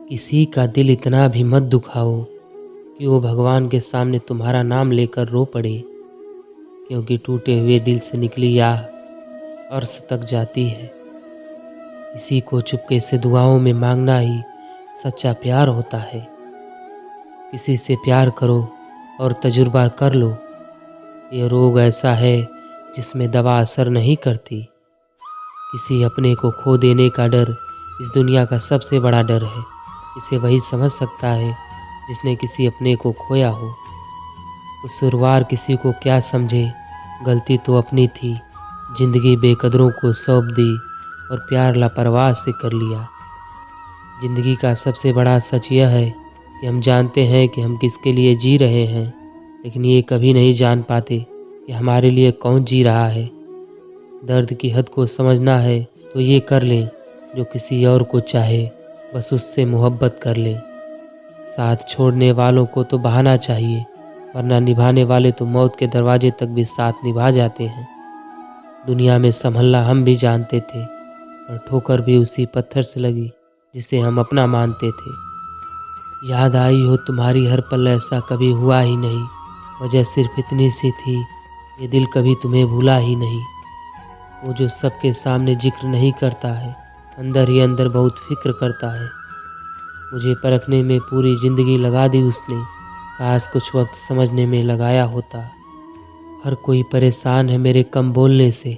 किसी का दिल इतना भी मत दुखाओ कि वो भगवान के सामने तुम्हारा नाम लेकर रो पड़े, क्योंकि टूटे हुए दिल से निकली आह अर्श तक जाती है। किसी को चुपके से दुआओं में मांगना ही सच्चा प्यार होता है। किसी से प्यार करो और तजुर्बा कर लो, ये रोग ऐसा है जिसमें दवा असर नहीं करती। किसी अपने को खो देने का डर इस दुनिया का सबसे बड़ा डर है। इसे वही समझ सकता है जिसने किसी अपने को खोया हो। कसूरवार किसी को क्या समझे, गलती तो अपनी थी। जिंदगी बेकदरों को सौंप दी और प्यार लापरवाह से कर लिया। जिंदगी का सबसे बड़ा सच यह है कि हम जानते हैं कि हम किसके लिए जी रहे हैं, लेकिन ये कभी नहीं जान पाते कि हमारे लिए कौन जी रहा है। दर्द की हद को समझना है तो ये कर लें जो किसी और को चाहे, बस उससे मोहब्बत कर लें। साथ छोड़ने वालों को तो बहाना चाहिए, वरना निभाने वाले तो मौत के दरवाजे तक भी साथ निभा जाते हैं। दुनिया में संभलना हम भी जानते थे, पर ठोकर भी उसी पत्थर से लगी जिसे हम अपना मानते थे। याद आई हो तुम्हारी हर पल, ऐसा कभी हुआ ही नहीं। वजह सिर्फ इतनी सी थी, ये दिल कभी तुम्हें भूला ही नहीं। वो जो सबके सामने जिक्र नहीं करता है, अंदर ही अंदर बहुत फिक्र करता है। मुझे परखने में पूरी ज़िंदगी लगा दी उसने, काश कुछ वक्त समझने में लगाया होता। हर कोई परेशान है मेरे कम बोलने से,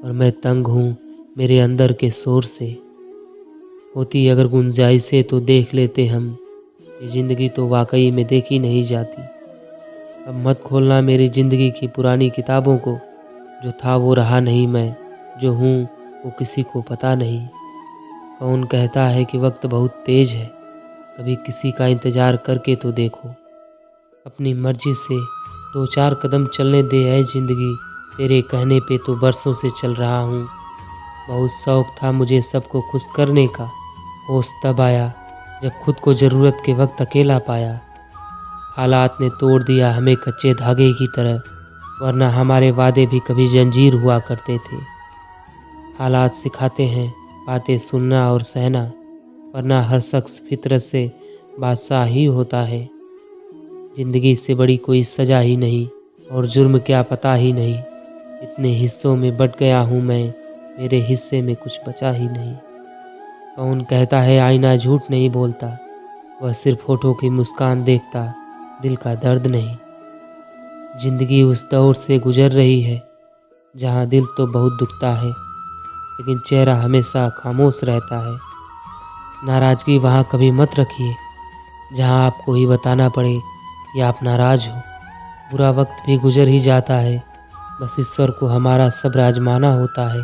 और मैं तंग हूँ मेरे अंदर के शोर से। होती अगर गुंजाइशें तो देख लेते हम, ये ज़िंदगी तो वाकई में देखी नहीं जाती। अब मत खोलना मेरी ज़िंदगी की पुरानी किताबों को, जो था वो रहा नहीं, मैं जो हूँ वो किसी को पता नहीं। कौन कहता है कि वक्त बहुत तेज है, कभी किसी का इंतज़ार करके तो देखो। अपनी मर्जी से दो चार कदम चलने दे है ज़िंदगी, तेरे कहने पे तो बरसों से चल रहा हूँ। बहुत शौक़ था मुझे सबको खुश करने का, होश तब आया जब खुद को ज़रूरत के वक्त अकेला पाया। हालात ने तोड़ दिया हमें कच्चे धागे की तरह, वरना हमारे वादे भी कभी जंजीर हुआ करते थे। हालात सिखाते हैं बातें सुनना और सहना, वरना हर शख्स फितरत से बादशाह ही होता है। ज़िंदगी से बड़ी कोई सज़ा ही नहीं, और जुर्म क्या पता ही नहीं। इतने हिस्सों में बँट गया हूँ मैं, मेरे हिस्से में कुछ बचा ही नहीं। कौन कहता है आईना झूठ नहीं बोलता, वह सिर्फ होठों की मुस्कान देखता, दिल का दर्द नहीं। ज़िंदगी उस दौर से गुजर रही है जहाँ दिल तो बहुत दुखता है, लेकिन चेहरा हमेशा खामोश रहता है। नाराज़गी वहाँ कभी मत रखिए जहाँ आपको ही बताना पड़े कि आप नाराज़ हो। बुरा वक्त भी गुजर ही जाता है, बस ईश्वर को हमारा सब्र आजमाना होता है।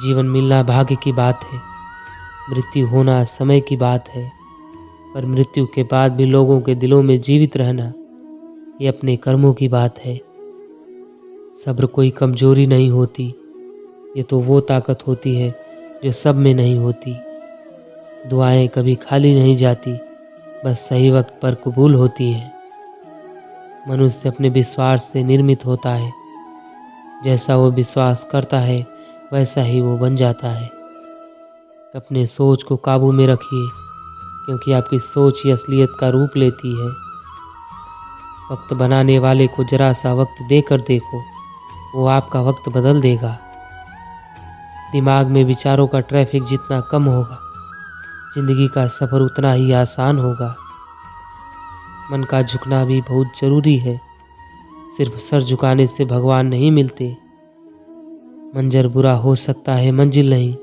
जीवन मिलना भाग्य की बात है, मृत्यु होना समय की बात है, पर मृत्यु के बाद भी लोगों के दिलों में जीवित रहना, ये अपने कर्मों की बात है। सब्र कोई कमजोरी नहीं होती, ये तो वो ताकत होती है जो सब में नहीं होती। दुआएं कभी खाली नहीं जाती, बस सही वक्त पर कबूल होती हैं। मनुष्य अपने विश्वास से निर्मित होता है, जैसा वो विश्वास करता है वैसा ही वो बन जाता है। अपने सोच को काबू में रखिए, क्योंकि आपकी सोच ही असलियत का रूप लेती है। वक्त बनाने वाले को जरा सा वक्त देकर देखो, वो आपका वक्त बदल देगा। दिमाग में विचारों का ट्रैफिक जितना कम होगा, जिंदगी का सफ़र उतना ही आसान होगा। मन का झुकना भी बहुत ज़रूरी है, सिर्फ सर झुकाने से भगवान नहीं मिलते। मंजर बुरा हो सकता है मंजिल नहीं,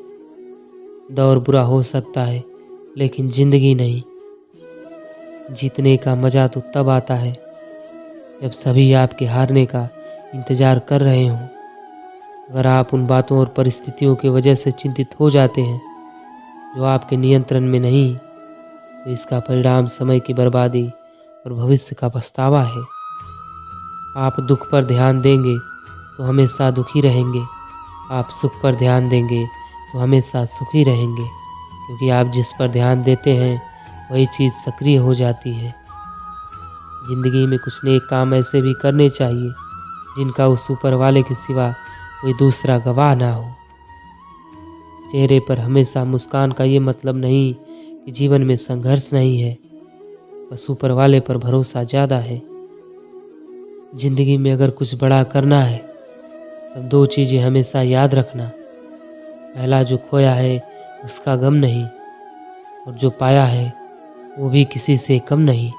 दौर बुरा हो सकता है लेकिन ज़िंदगी नहीं। जीतने का मज़ा तो तब आता है जब सभी आपके हारने का इंतज़ार कर रहे हों। अगर आप उन बातों और परिस्थितियों की वजह से चिंतित हो जाते हैं जो आपके नियंत्रण में नहीं, तो इसका परिणाम समय की बर्बादी और भविष्य का पछतावा है। आप दुख पर ध्यान देंगे तो हमेशा दुखी रहेंगे, आप सुख पर ध्यान देंगे तो हमेशा सुखी रहेंगे, क्योंकि आप जिस पर ध्यान देते हैं वही चीज़ सक्रिय हो जाती है। ज़िंदगी में कुछ नेक काम ऐसे भी करने चाहिए जिनका उस ऊपर वाले के सिवा कोई दूसरा गवाह ना हो। चेहरे पर हमेशा मुस्कान का ये मतलब नहीं कि जीवन में संघर्ष नहीं है, बस ऊपर वाले पर भरोसा ज़्यादा है। ज़िंदगी में अगर कुछ बड़ा करना है तब 2 चीज़ें हमेशा याद रखना। पहला, जो खोया है उसका गम नहीं, और जो पाया है वो भी किसी से कम नहीं।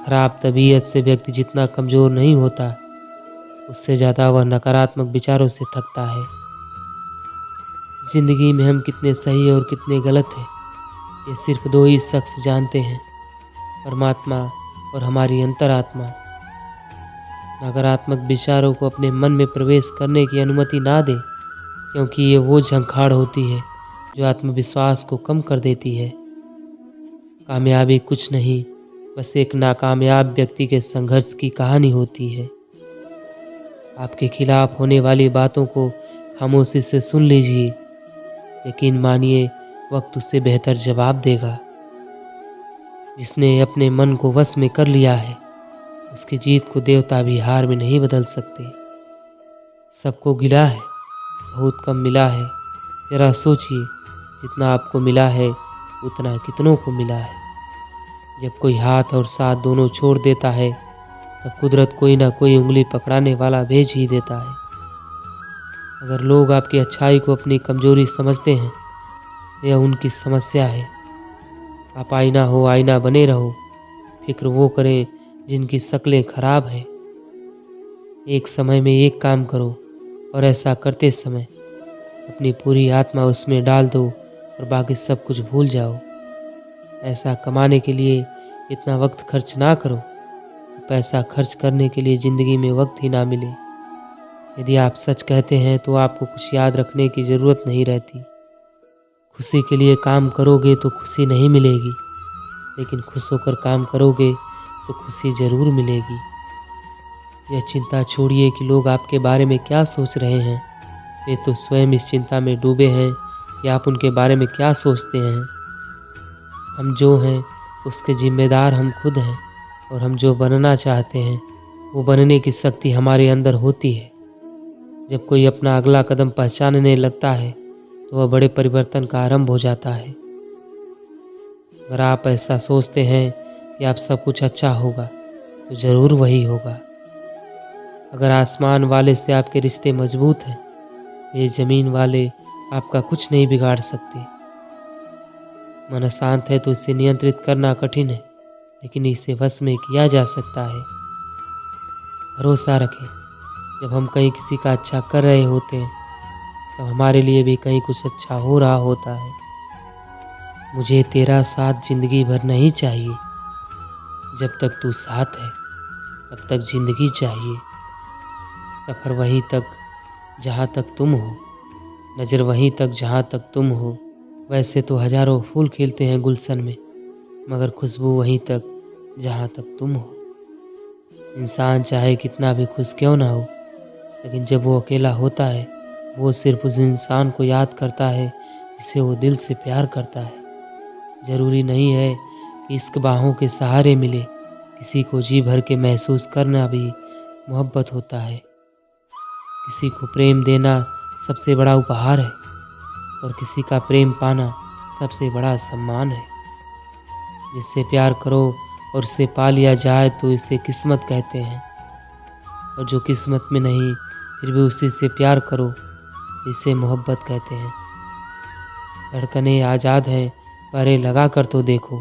खराब तबीयत से व्यक्ति जितना कमज़ोर नहीं होता, उससे ज़्यादा वह नकारात्मक विचारों से थकता है। ज़िंदगी में हम कितने सही और कितने गलत हैं, ये सिर्फ 2 ही शख्स जानते हैं, परमात्मा और हमारी अंतरात्मा। नकारात्मक विचारों को अपने मन में प्रवेश करने की अनुमति ना दें, क्योंकि ये वो झंखाड़ होती है जो आत्मविश्वास को कम कर देती है। कामयाबी कुछ नहीं, बस एक नाकामयाब व्यक्ति के संघर्ष की कहानी होती है। आपके खिलाफ होने वाली बातों को खामोशी से सुन लीजिए। यकीन मानिए, वक्त उससे बेहतर जवाब देगा। जिसने अपने मन को वश में कर लिया है, उसकी जीत को देवता भी हार में नहीं बदल सकते। सबको गिला है, बहुत कम मिला है। जरा सोचिए, जितना आपको मिला है उतना कितनों को मिला है। जब कोई हाथ और साथ दोनों छोड़ देता है, तब कुदरत कोई ना कोई उंगली पकड़ाने वाला भेज ही देता है। अगर लोग आपकी अच्छाई को अपनी कमजोरी समझते हैं, यह उनकी समस्या है। आप आईना हो, आईना बने रहो। फिक्र वो करें जिनकी शक्लें खराब हैं। एक समय में एक काम करो, और ऐसा करते समय अपनी पूरी आत्मा उसमें डाल दो और बाकी सब कुछ भूल जाओ। पैसा कमाने के लिए इतना वक्त खर्च ना करो, पैसा खर्च करने के लिए ज़िंदगी में वक्त ही ना मिले। यदि आप सच कहते हैं तो आपको कुछ याद रखने की ज़रूरत नहीं रहती। खुशी के लिए काम करोगे तो खुशी नहीं मिलेगी, लेकिन खुश होकर काम करोगे तो खुशी ज़रूर मिलेगी। यह चिंता छोड़िए कि लोग आपके बारे में क्या सोच रहे हैं। वे तो स्वयं इस चिंता में डूबे हैं कि आप उनके बारे में क्या सोचते हैं। हम जो हैं उसके जिम्मेदार हम खुद हैं, और हम जो बनना चाहते हैं वो बनने की शक्ति हमारे अंदर होती है। जब कोई अपना अगला कदम पहचानने लगता है तो वह बड़े परिवर्तन का आरंभ हो जाता है। अगर आप ऐसा सोचते हैं कि आप सब कुछ अच्छा होगा, तो ज़रूर वही होगा। अगर आसमान वाले से आपके रिश्ते मजबूत हैं, ये ज़मीन वाले आपका कुछ नहीं बिगाड़ सकते। मन अशांत है तो इसे नियंत्रित करना कठिन है, लेकिन इसे वश में किया जा सकता है। भरोसा रखें, जब हम कहीं किसी का अच्छा कर रहे होते हैं, तो हमारे लिए भी कहीं कुछ अच्छा हो रहा होता है। मुझे तेरा साथ ज़िंदगी भर नहीं चाहिए, जब तक तू साथ है तब तक ज़िंदगी चाहिए। सफ़र वहीं तक जहाँ तक तुम हो, नज़र वहीं तक जहाँ तक तुम हो। वैसे तो हज़ारों फूल खिलते हैं गुलशन में, मगर खुशबू वहीं तक जहाँ तक तुम हो। इंसान चाहे कितना भी खुश क्यों ना हो, लेकिन जब वो अकेला होता है, वो सिर्फ उस इंसान को याद करता है जिसे वो दिल से प्यार करता है। ज़रूरी नहीं है कि इश्क बाहों के सहारे मिले, किसी को जी भर के महसूस करना भी मोहब्बत होता है। किसी को प्रेम देना सबसे बड़ा उपहार है, और किसी का प्रेम पाना सबसे बड़ा सम्मान है। जिससे प्यार करो और उसे पा लिया जाए तो इसे किस्मत कहते हैं, और जो किस्मत में नहीं फिर भी उसी से प्यार करो, इसे मोहब्बत कहते हैं। धड़कनें आज़ाद हैं, पहरे लगा कर तो देखो।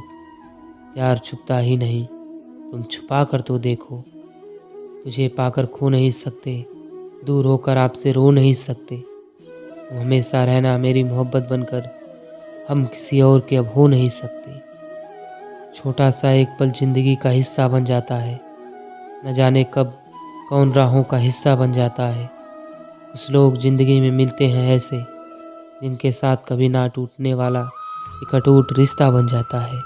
प्यार छुपता ही नहीं, तुम छुपा कर तो देखो। तुझे पाकर खो नहीं सकते, दूर होकर आपसे रो नहीं सकते। तुम हमेशा रहना मेरी मोहब्बत बनकर, हम किसी और के अब हो नहीं सकते। छोटा सा एक पल जिंदगी का हिस्सा बन जाता है, न जाने कब कौन राहों का हिस्सा बन जाता है। कुछ लोग जिंदगी में मिलते हैं ऐसे, जिनके साथ कभी ना टूटने वाला एक अटूट रिश्ता बन जाता है।